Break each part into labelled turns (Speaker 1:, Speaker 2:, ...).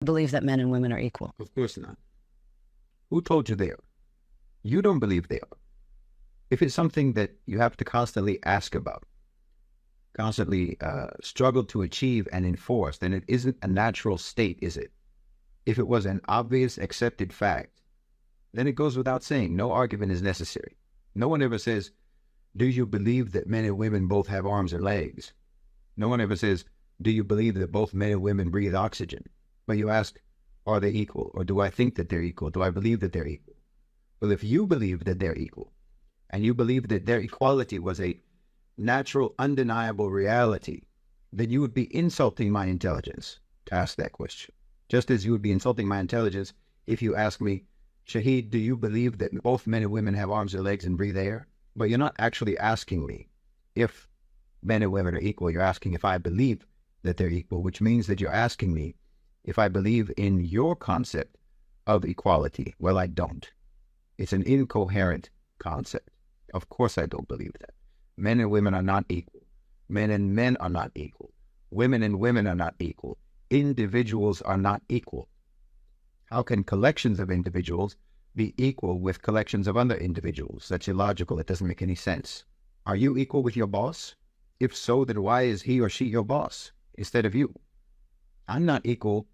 Speaker 1: believe that men and women are equal.
Speaker 2: Of course not. Who told you they are? You don't believe they are. If it's something that you have to constantly ask about, constantly struggle to achieve and enforce, then it isn't a natural state, is it? If it was an obvious accepted fact, then it goes without saying, no argument is necessary. No one ever says, do you believe that men and women both have arms and legs? No one ever says, do you believe that both men and women breathe oxygen? But you ask, are they equal? Or do I think that they're equal? Do I believe that they're equal? Well, if you believe that they're equal, and you believe that their equality was a natural, undeniable reality, then you would be insulting my intelligence to ask that question. Just as you would be insulting my intelligence if you ask me, Shahid, do you believe that both men and women have arms and legs and breathe air? But you're not actually asking me if men and women are equal. You're asking if I believe that they're equal, which means that you're asking me if I believe in your concept of equality. Well, I don't. It's an incoherent concept. Of course I don't believe that. Men and women are not equal. Men and men are not equal. Women and women are not equal. Individuals are not equal. How can collections of individuals be equal with collections of other individuals? That's illogical. It doesn't make any sense. Are you equal with your boss? If so, then why is he or she your boss instead of you? I'm not equal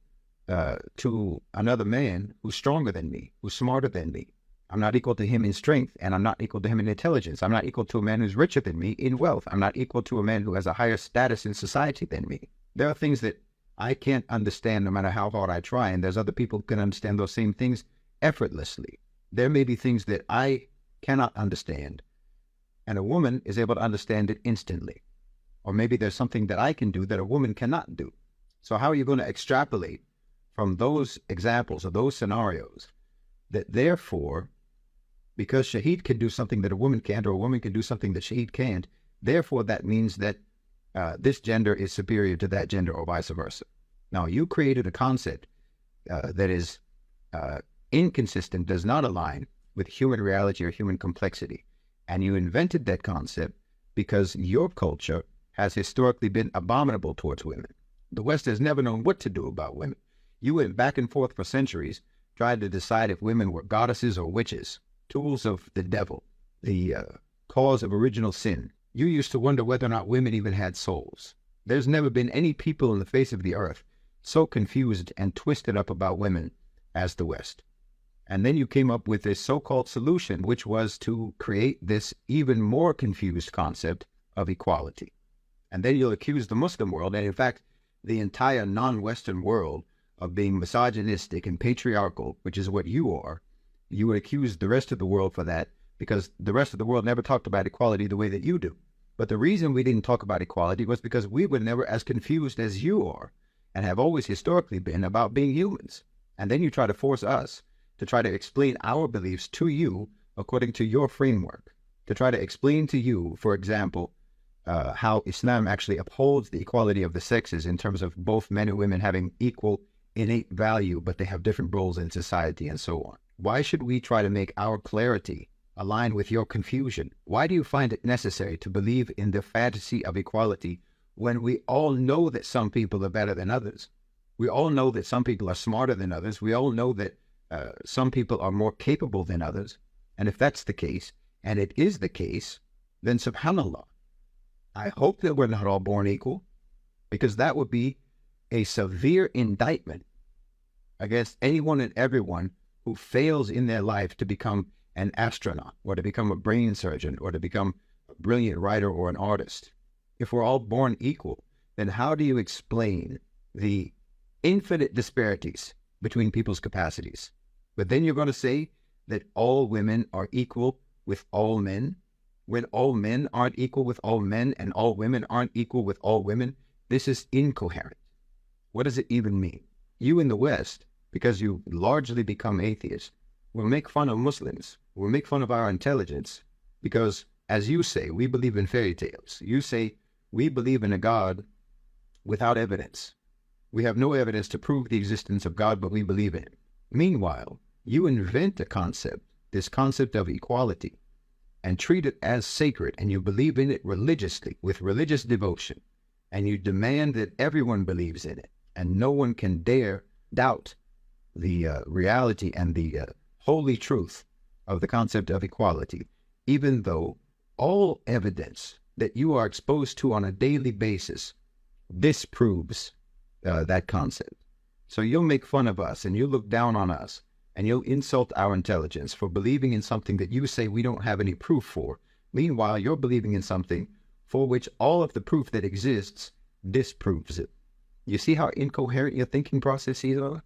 Speaker 2: to another man who's stronger than me, who's smarter than me. I'm not equal to him in strength, and I'm not equal to him in intelligence. I'm not equal to a man who's richer than me in wealth. I'm not equal to a man who has a higher status in society than me. There are things that I can't understand no matter how hard I try, and there's other people who can understand those same things effortlessly. There may be things that I cannot understand, and a woman is able to understand it instantly. Or maybe there's something that I can do that a woman cannot do. So how are you going to extrapolate from those examples or those scenarios that therefore, because Shahid can do something that a woman can't, or a woman can do something that Shahid can't, therefore that means that this gender is superior to that gender, or vice versa. Now, you created a concept that is inconsistent, does not align with human reality or human complexity. And you invented that concept because your culture has historically been abominable towards women. The West has never known what to do about women. You went back and forth for centuries trying to decide if women were goddesses or witches, tools of the devil, the cause of original sin. You used to wonder whether or not women even had souls. There's never been any people on the face of the earth so confused and twisted up about women as the West. And then you came up with this so-called solution, which was to create this even more confused concept of equality. And then you'll accuse the Muslim world, and in fact, the entire non-Western world, of being misogynistic and patriarchal, which is what you are. You would accuse the rest of the world for that, because the rest of the world never talked about equality the way that you do. But the reason we didn't talk about equality was because we were never as confused as you are, and have always historically been, about being humans. And then you try to force us to try to explain our beliefs to you according to your framework, to try to explain to you, for example, how Islam actually upholds the equality of the sexes in terms of both men and women having equal innate value, but they have different roles in society and so on. Why should we try to make our clarity align with your confusion? Why do you find it necessary to believe in the fantasy of equality when we all know that some people are better than others? We all know that some people are smarter than others. We all know that some people are more capable than others. And if that's the case, and it is the case, then subhanAllah, I hope that we're not all born equal, because that would be a severe indictment against anyone and everyone who fails in their life to become an astronaut, or to become a brain surgeon, or to become a brilliant writer or an artist. If we're all born equal, then how do you explain the infinite disparities between people's capacities? But then you're going to say that all women are equal with all men, when all men aren't equal with all men, and all women aren't equal with all women. This is incoherent. What does it even mean? You in the West, because you largely become atheists, will make fun of Muslims, will make fun of our intelligence, because, as you say, we believe in fairy tales. You say, we believe in a God without evidence. We have no evidence to prove the existence of God, but we believe in him. Meanwhile, you invent a concept, this concept of equality, and treat it as sacred, and you believe in it religiously, with religious devotion, and you demand that everyone believes in it, and no one can dare doubt the reality and the holy truth of the concept of equality, even though all evidence that you are exposed to on a daily basis disproves that concept. So you'll make fun of us and you'll look down on us and you'll insult our intelligence for believing in something that you say we don't have any proof for. Meanwhile, you're believing in something for which all of the proof that exists disproves it. You see how incoherent your thinking processes are?